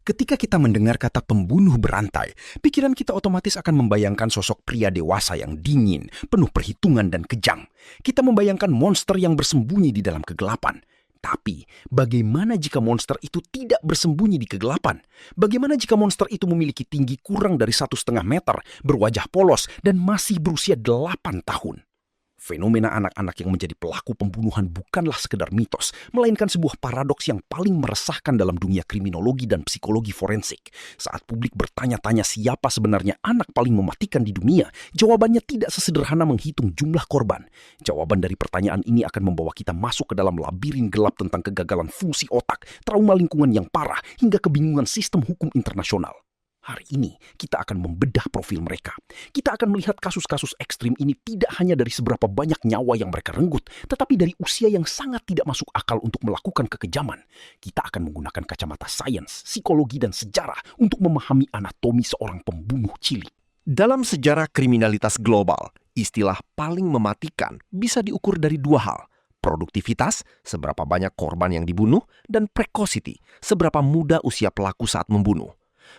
Ketika kita mendengar kata pembunuh berantai, pikiran kita otomatis akan membayangkan sosok pria dewasa yang dingin, penuh perhitungan dan kejam. Kita membayangkan monster yang bersembunyi di dalam kegelapan. Tapi, bagaimana jika monster itu tidak bersembunyi di kegelapan? Bagaimana jika monster itu memiliki tinggi kurang dari 1,5 meter, berwajah polos, dan masih berusia 8 tahun? Fenomena anak-anak yang menjadi pelaku pembunuhan bukanlah sekedar mitos, melainkan sebuah paradoks yang paling meresahkan dalam dunia kriminologi dan psikologi forensik. Saat publik bertanya-tanya siapa sebenarnya anak paling mematikan di dunia, jawabannya tidak sesederhana menghitung jumlah korban. Jawaban dari pertanyaan ini akan membawa kita masuk ke dalam labirin gelap tentang kegagalan fungsi otak, trauma lingkungan yang parah, hingga kebingungan sistem hukum internasional. Hari ini, kita akan membedah profil mereka. Kita akan melihat kasus-kasus ekstrim ini tidak hanya dari seberapa banyak nyawa yang mereka renggut, tetapi dari usia yang sangat tidak masuk akal untuk melakukan kekejaman. Kita akan menggunakan kacamata sains, psikologi, dan sejarah untuk memahami anatomi seorang pembunuh cilik. Dalam sejarah kriminalitas global, istilah paling mematikan bisa diukur dari dua hal. Produktivitas, seberapa banyak korban yang dibunuh, dan precocity, seberapa muda usia pelaku saat membunuh.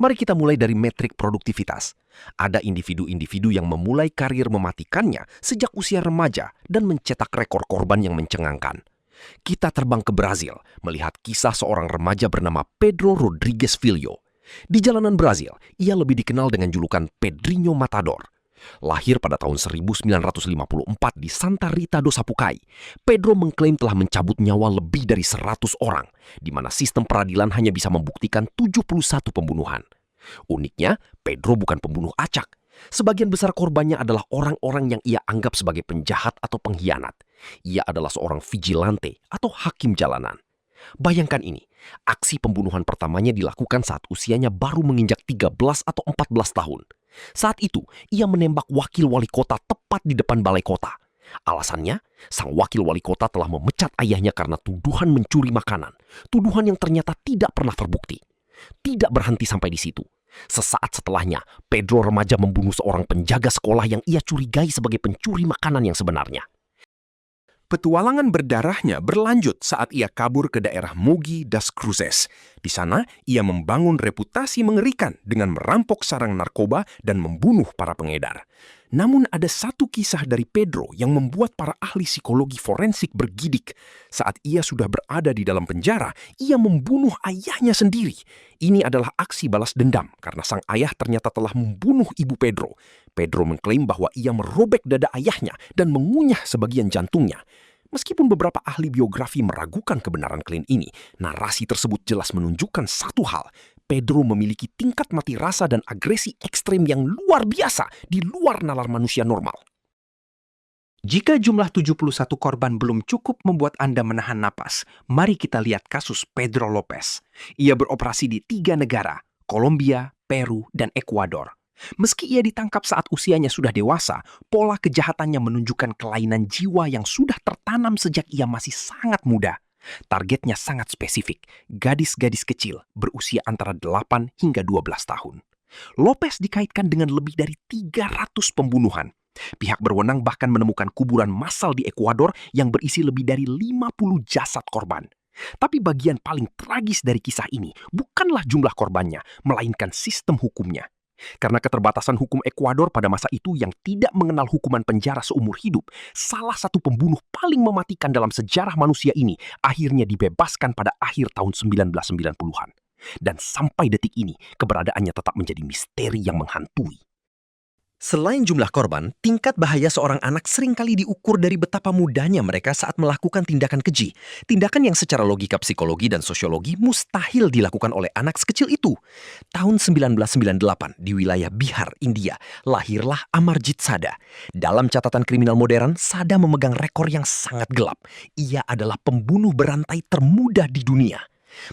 Mari kita mulai dari metrik produktivitas. Ada individu-individu yang memulai karir mematikannya sejak usia remaja dan mencetak rekor korban yang mencengangkan. Kita terbang ke Brazil, melihat kisah seorang remaja bernama Pedro Rodrigues Filho. Di jalanan Brazil, ia lebih dikenal dengan julukan Pedrinho Matador. Lahir pada tahun 1954 di Santa Rita do Sapucaí, Pedro mengklaim telah mencabut nyawa lebih dari 100 orang, di mana sistem peradilan hanya bisa membuktikan 71 pembunuhan. Uniknya, Pedro bukan pembunuh acak. Sebagian besar korbannya adalah orang-orang yang ia anggap sebagai penjahat atau pengkhianat. Ia adalah seorang vigilante atau hakim jalanan. Bayangkan ini, aksi pembunuhan pertamanya dilakukan saat usianya baru menginjak 13 atau 14 tahun. Saat itu, ia menembak wakil wali kota tepat di depan balai kota. Alasannya, sang wakil wali kota telah memecat ayahnya karena tuduhan mencuri makanan. Tuduhan yang ternyata tidak pernah terbukti. Tidak berhenti sampai di situ. Sesaat setelahnya, Pedro remaja membunuh seorang penjaga sekolah yang ia curigai sebagai pencuri makanan yang sebenarnya. Petualangan berdarahnya berlanjut saat ia kabur ke daerah Mogi das Cruzes. Di sana, ia membangun reputasi mengerikan dengan merampok sarang narkoba dan membunuh para pengedar. Namun ada satu kisah dari Pedro yang membuat para ahli psikologi forensik bergidik. Saat ia sudah berada di dalam penjara, ia membunuh ayahnya sendiri. Ini adalah aksi balas dendam karena sang ayah ternyata telah membunuh ibu Pedro. Pedro mengklaim bahwa ia merobek dada ayahnya dan mengunyah sebagian jantungnya. Meskipun beberapa ahli biografi meragukan kebenaran klaim ini, narasi tersebut jelas menunjukkan satu hal. Pedro memiliki tingkat mati rasa dan agresi ekstrem yang luar biasa di luar nalar manusia normal. Jika jumlah 71 korban belum cukup membuat Anda menahan napas, mari kita lihat kasus Pedro Lopez. Ia beroperasi di 3 negara, Kolombia, Peru, dan Ekuador. Meski ia ditangkap saat usianya sudah dewasa, pola kejahatannya menunjukkan kelainan jiwa yang sudah tertanam sejak ia masih sangat muda. Targetnya sangat spesifik, gadis-gadis kecil berusia antara 8 hingga 12 tahun. Lopez dikaitkan dengan lebih dari 300 pembunuhan. Pihak berwenang bahkan menemukan kuburan massal di Ekuador yang berisi lebih dari 50 jasad korban. Tapi bagian paling tragis dari kisah ini bukanlah jumlah korbannya, melainkan sistem hukumnya. Karena keterbatasan hukum Ekuador pada masa itu yang tidak mengenal hukuman penjara seumur hidup, salah satu pembunuh paling mematikan dalam sejarah manusia ini akhirnya dibebaskan pada akhir tahun 1990-an. Dan sampai detik ini, keberadaannya tetap menjadi misteri yang menghantui. Selain jumlah korban, tingkat bahaya seorang anak seringkali diukur dari betapa mudanya mereka saat melakukan tindakan keji. Tindakan yang secara logika psikologi dan sosiologi mustahil dilakukan oleh anak sekecil itu. Tahun 1998 di wilayah Bihar, India, lahirlah Amarjit Sada. Dalam catatan kriminal modern, Sada memegang rekor yang sangat gelap. Ia adalah pembunuh berantai termuda di dunia.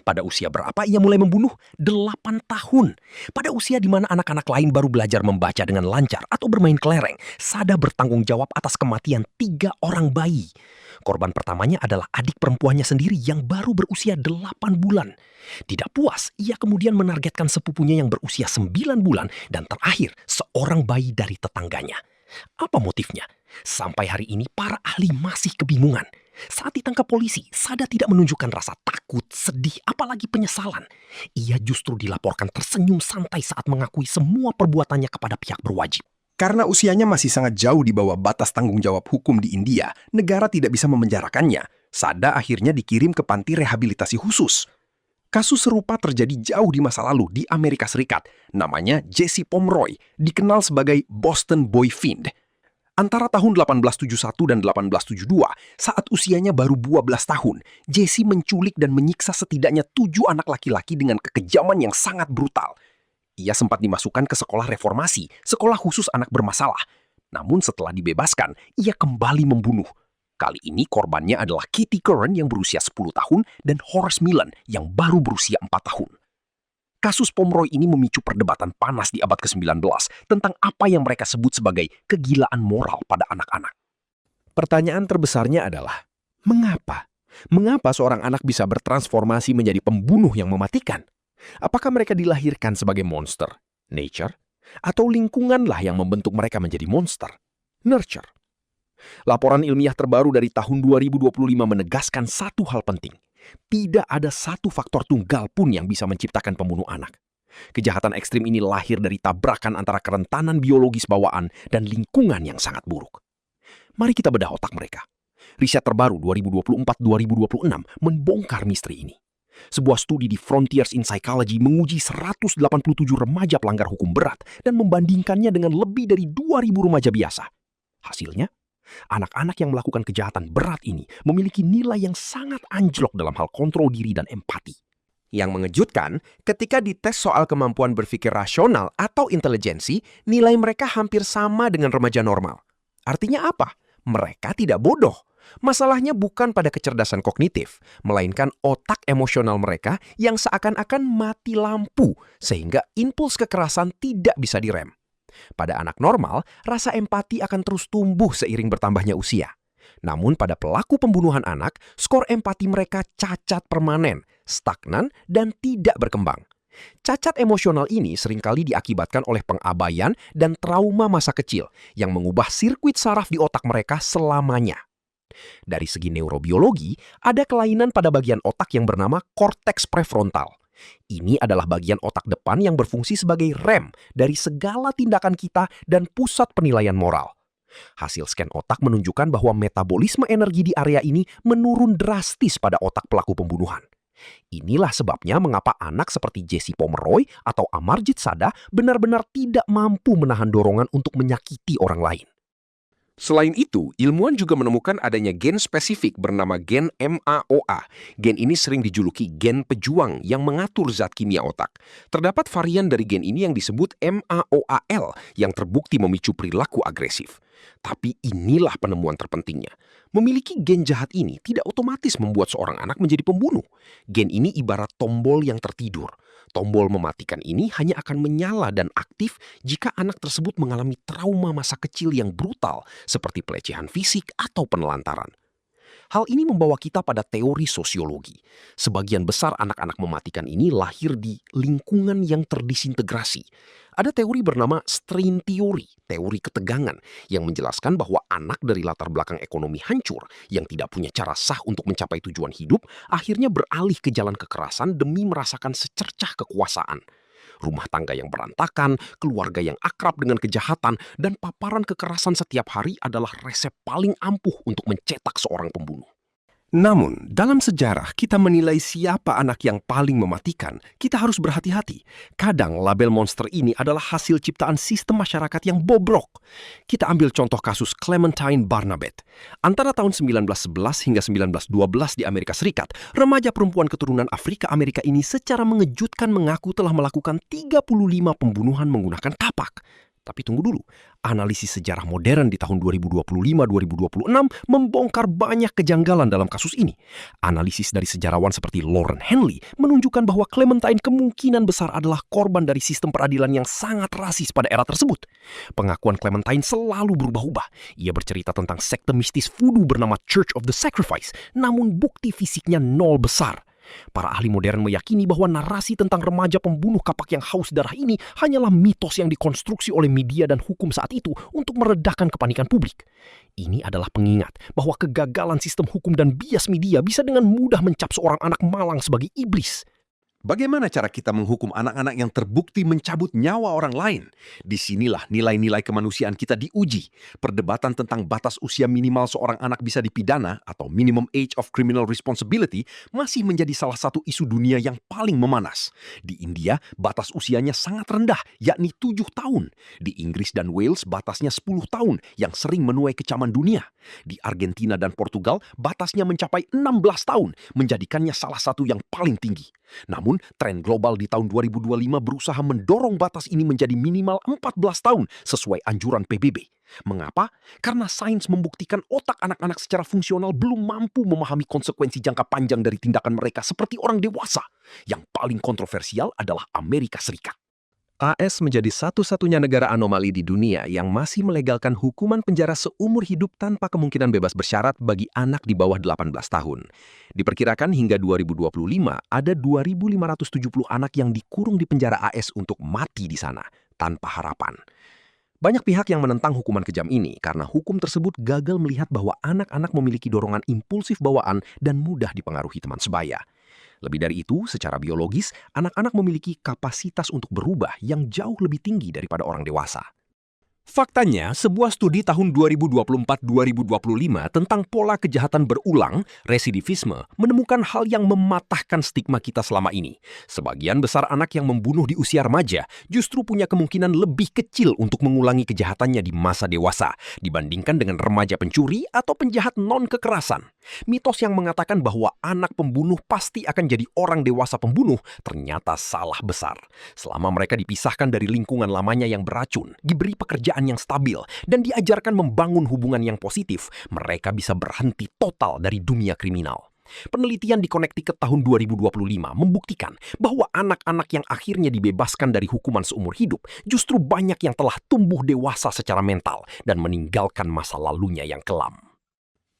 Pada usia berapa ia mulai membunuh? 8 tahun. Pada usia di mana anak-anak lain baru belajar membaca dengan lancar atau bermain kelereng, Sada bertanggung jawab atas kematian 3 orang bayi. Korban pertamanya adalah adik perempuannya sendiri yang baru berusia 8 bulan. Tidak puas, ia kemudian menargetkan sepupunya yang berusia 9 bulan dan terakhir seorang bayi dari tetangganya. Apa motifnya? Sampai hari ini para ahli masih kebingungan. Saat ditangkap polisi, Sada tidak menunjukkan rasa takut, sedih, apalagi penyesalan. Ia justru dilaporkan tersenyum santai saat mengakui semua perbuatannya kepada pihak berwajib. Karena usianya masih sangat jauh di bawah batas tanggung jawab hukum di India, negara tidak bisa memenjarakannya. Sada akhirnya dikirim ke panti rehabilitasi khusus. Kasus serupa terjadi jauh di masa lalu di Amerika Serikat. Namanya Jesse Pomeroy, dikenal sebagai Boston Boy Fiend. Antara tahun 1871 dan 1872, saat usianya baru 12 tahun, Jesse menculik dan menyiksa setidaknya 7 anak laki-laki dengan kekejaman yang sangat brutal. Ia sempat dimasukkan ke sekolah reformasi, sekolah khusus anak bermasalah. Namun setelah dibebaskan, ia kembali membunuh. Kali ini korbannya adalah Kitty Curran yang berusia 10 tahun dan Horace Millen yang baru berusia 4 tahun. Kasus Pomeroy ini memicu perdebatan panas di abad ke-19 tentang apa yang mereka sebut sebagai kegilaan moral pada anak-anak. Pertanyaan terbesarnya adalah, mengapa? Mengapa seorang anak bisa bertransformasi menjadi pembunuh yang mematikan? Apakah mereka dilahirkan sebagai monster, nature, atau lingkunganlah yang membentuk mereka menjadi monster, nurture? Laporan ilmiah terbaru dari tahun 2025 menegaskan satu hal penting. Tidak ada satu faktor tunggal pun yang bisa menciptakan pembunuh anak. Kejahatan ekstrim ini lahir dari tabrakan antara kerentanan biologis bawaan dan lingkungan yang sangat buruk. Mari kita bedah otak mereka. Riset terbaru 2024-2026 membongkar misteri ini. Sebuah studi di Frontiers in Psychology menguji 187 remaja pelanggar hukum berat dan membandingkannya dengan lebih dari 2.000 remaja biasa. Hasilnya, anak-anak yang melakukan kejahatan berat ini memiliki nilai yang sangat anjlok dalam hal kontrol diri dan empati. Yang mengejutkan, ketika dites soal kemampuan berpikir rasional atau intelijensi, nilai mereka hampir sama dengan remaja normal. Artinya apa? Mereka tidak bodoh. Masalahnya bukan pada kecerdasan kognitif, melainkan otak emosional mereka yang seakan-akan mati lampu, sehingga impuls kekerasan tidak bisa direm. Pada anak normal, rasa empati akan terus tumbuh seiring bertambahnya usia. Namun pada pelaku pembunuhan anak, skor empati mereka cacat permanen, stagnan, dan tidak berkembang. Cacat emosional ini seringkali diakibatkan oleh pengabaian dan trauma masa kecil yang mengubah sirkuit saraf di otak mereka selamanya. Dari segi neurobiologi, ada kelainan pada bagian otak yang bernama korteks prefrontal. Ini adalah bagian otak depan yang berfungsi sebagai rem dari segala tindakan kita dan pusat penilaian moral. Hasil scan otak menunjukkan bahwa metabolisme energi di area ini menurun drastis pada otak pelaku pembunuhan. Inilah sebabnya mengapa anak seperti Jesse Pomeroy atau Amarjit Sada benar-benar tidak mampu menahan dorongan untuk menyakiti orang lain. Selain itu, ilmuwan juga menemukan adanya gen spesifik bernama gen MAOA. Gen ini sering dijuluki gen pejuang yang mengatur zat kimia otak. Terdapat varian dari gen ini yang disebut MAOAL yang terbukti memicu perilaku agresif. Tapi inilah penemuan terpentingnya. Memiliki gen jahat ini tidak otomatis membuat seorang anak menjadi pembunuh. Gen ini ibarat tombol yang tertidur. Tombol mematikan ini hanya akan menyala dan aktif jika anak tersebut mengalami trauma masa kecil yang brutal seperti pelecehan fisik atau penelantaran. Hal ini membawa kita pada teori sosiologi. Sebagian besar anak-anak mematikan ini lahir di lingkungan yang terdisintegrasi. Ada teori bernama strain theory, teori ketegangan, yang menjelaskan bahwa anak dari latar belakang ekonomi hancur yang tidak punya cara sah untuk mencapai tujuan hidup, akhirnya beralih ke jalan kekerasan demi merasakan secercah kekuasaan. Rumah tangga yang berantakan, keluarga yang akrab dengan kejahatan, dan paparan kekerasan setiap hari adalah resep paling ampuh untuk mencetak seorang pembunuh. Namun, dalam sejarah kita menilai siapa anak yang paling mematikan, kita harus berhati-hati. Kadang label monster ini adalah hasil ciptaan sistem masyarakat yang bobrok. Kita ambil contoh kasus Clementine Barnabet. Antara tahun 1911 hingga 1912 di Amerika Serikat, remaja perempuan keturunan Afrika Amerika ini secara mengejutkan mengaku telah melakukan 35 pembunuhan menggunakan kapak. Tapi tunggu dulu, analisis sejarah modern di tahun 2025-2026 membongkar banyak kejanggalan dalam kasus ini. Analisis dari sejarawan seperti Lauren Henley menunjukkan bahwa Clementine kemungkinan besar adalah korban dari sistem peradilan yang sangat rasis pada era tersebut. Pengakuan Clementine selalu berubah-ubah. Ia bercerita tentang sekte mistis voodoo bernama Church of the Sacrifice, namun bukti fisiknya nol besar. Para ahli modern meyakini bahwa narasi tentang remaja pembunuh kapak yang haus darah ini hanyalah mitos yang dikonstruksi oleh media dan hukum saat itu untuk meredakan kepanikan publik. Ini adalah pengingat bahwa kegagalan sistem hukum dan bias media bisa dengan mudah mencap seorang anak malang sebagai iblis. Bagaimana cara kita menghukum anak-anak yang terbukti mencabut nyawa orang lain? Disinilah nilai-nilai kemanusiaan kita diuji. Perdebatan tentang batas usia minimal seorang anak bisa dipidana atau minimum age of criminal responsibility masih menjadi salah satu isu dunia yang paling memanas. Di India, batas usianya sangat rendah, yakni 7 tahun. Di Inggris dan Wales, batasnya 10 tahun yang sering menuai kecaman dunia. Di Argentina dan Portugal, batasnya mencapai 16 tahun, menjadikannya salah satu yang paling tinggi. Namun, tren global di tahun 2025 berusaha mendorong batas ini menjadi minimal 14 tahun sesuai anjuran PBB. Mengapa? Karena sains membuktikan otak anak-anak secara fungsional belum mampu memahami konsekuensi jangka panjang dari tindakan mereka seperti orang dewasa. Yang paling kontroversial adalah Amerika Serikat. AS menjadi satu-satunya negara anomali di dunia yang masih melegalkan hukuman penjara seumur hidup tanpa kemungkinan bebas bersyarat bagi anak di bawah 18 tahun. Diperkirakan hingga 2025 ada 2.570 anak yang dikurung di penjara AS untuk mati di sana tanpa harapan. Banyak pihak yang menentang hukuman kejam ini karena hukum tersebut gagal melihat bahwa anak-anak memiliki dorongan impulsif bawaan dan mudah dipengaruhi teman sebaya. Lebih dari itu, secara biologis, anak-anak memiliki kapasitas untuk berubah yang jauh lebih tinggi daripada orang dewasa. Faktanya, sebuah studi tahun 2024-2025 tentang pola kejahatan berulang, residivisme, menemukan hal yang mematahkan stigma kita selama ini. Sebagian besar anak yang membunuh di usia remaja justru punya kemungkinan lebih kecil untuk mengulangi kejahatannya di masa dewasa dibandingkan dengan remaja pencuri atau penjahat non-kekerasan. Mitos yang mengatakan bahwa anak pembunuh pasti akan jadi orang dewasa pembunuh ternyata salah besar. Selama mereka dipisahkan dari lingkungan lamanya yang beracun, diberi pekerjaan yang stabil, dan diajarkan membangun hubungan yang positif, mereka bisa berhenti total dari dunia kriminal. Penelitian di Connecticut tahun 2025 membuktikan bahwa anak-anak yang akhirnya dibebaskan dari hukuman seumur hidup justru banyak yang telah tumbuh dewasa secara mental dan meninggalkan masa lalunya yang kelam.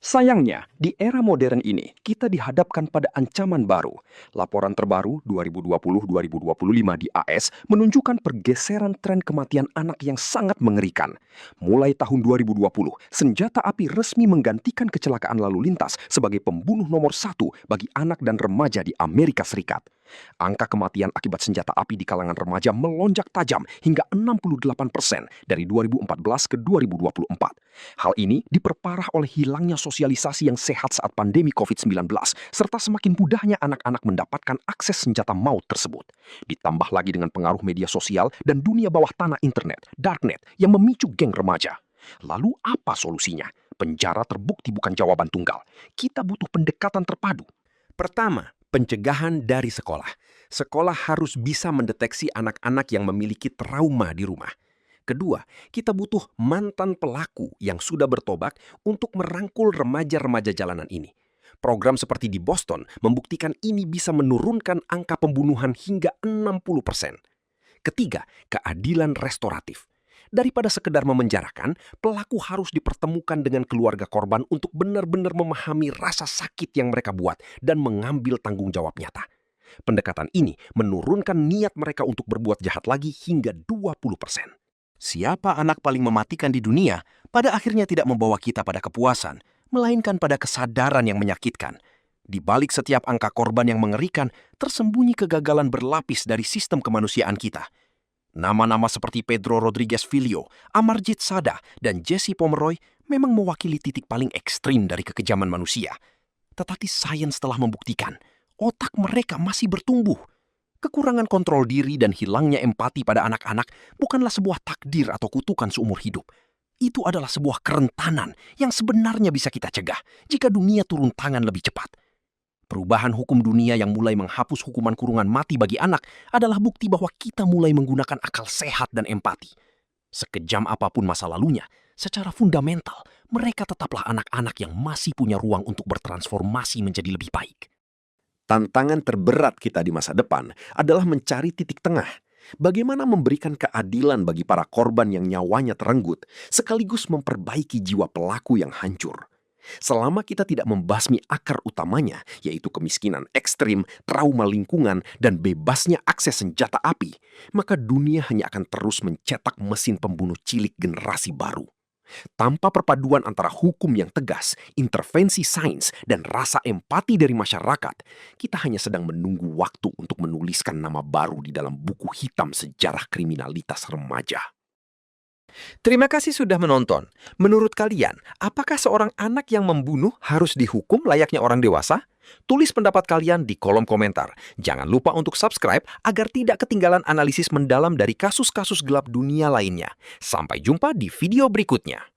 Sayangnya, di era modern ini, kita dihadapkan pada ancaman baru. Laporan terbaru 2020-2025 di AS menunjukkan pergeseran tren kematian anak yang sangat mengerikan. Mulai tahun 2020, senjata api resmi menggantikan kecelakaan lalu lintas sebagai pembunuh nomor 1 bagi anak dan remaja di Amerika Serikat. Angka kematian akibat senjata api di kalangan remaja melonjak tajam hingga 68% dari 2014 ke 2024. Hal ini diperparah oleh hilangnya sosialisasi yang sehat saat pandemi COVID-19, serta semakin mudahnya anak-anak mendapatkan akses senjata maut tersebut. Ditambah lagi dengan pengaruh media sosial dan dunia bawah tanah internet, darknet, yang memicu geng remaja. Lalu apa solusinya? Penjara terbukti bukan jawaban tunggal. Kita butuh pendekatan terpadu. Pertama, pencegahan dari sekolah. Sekolah harus bisa mendeteksi anak-anak yang memiliki trauma di rumah. Kedua, kita butuh mantan pelaku yang sudah bertobat untuk merangkul remaja-remaja jalanan ini. Program seperti di Boston membuktikan ini bisa menurunkan angka pembunuhan hingga 60%. Ketiga, keadilan restoratif. Daripada sekedar memenjarakan, pelaku harus dipertemukan dengan keluarga korban untuk benar-benar memahami rasa sakit yang mereka buat dan mengambil tanggung jawab nyata. Pendekatan ini menurunkan niat mereka untuk berbuat jahat lagi hingga 20%. Siapa anak paling mematikan di dunia pada akhirnya tidak membawa kita pada kepuasan, melainkan pada kesadaran yang menyakitkan. Di balik setiap angka korban yang mengerikan, tersembunyi kegagalan berlapis dari sistem kemanusiaan kita. Nama-nama seperti Pedro Rodriguez Filho, Amarjit Sada, dan Jesse Pomeroy memang mewakili titik paling ekstrim dari kekejaman manusia. Tetapi sains telah membuktikan, otak mereka masih bertumbuh. Kekurangan kontrol diri dan hilangnya empati pada anak-anak bukanlah sebuah takdir atau kutukan seumur hidup. Itu adalah sebuah kerentanan yang sebenarnya bisa kita cegah jika dunia turun tangan lebih cepat. Perubahan hukum dunia yang mulai menghapus hukuman kurungan mati bagi anak adalah bukti bahwa kita mulai menggunakan akal sehat dan empati. Sekejam apapun masa lalunya, secara fundamental, mereka tetaplah anak-anak yang masih punya ruang untuk bertransformasi menjadi lebih baik. Tantangan terberat kita di masa depan adalah mencari titik tengah. Bagaimana memberikan keadilan bagi para korban yang nyawanya terenggut, sekaligus memperbaiki jiwa pelaku yang hancur. Selama kita tidak membasmi akar utamanya, yaitu kemiskinan ekstrim, trauma lingkungan, dan bebasnya akses senjata api, maka dunia hanya akan terus mencetak mesin pembunuh cilik generasi baru. Tanpa perpaduan antara hukum yang tegas, intervensi sains, dan rasa empati dari masyarakat, kita hanya sedang menunggu waktu untuk menuliskan nama baru di dalam buku hitam sejarah kriminalitas remaja. Terima kasih sudah menonton. Menurut kalian, apakah seorang anak yang membunuh harus dihukum layaknya orang dewasa? Tulis pendapat kalian di kolom komentar. Jangan lupa untuk subscribe agar tidak ketinggalan analisis mendalam dari kasus-kasus gelap dunia lainnya. Sampai jumpa di video berikutnya.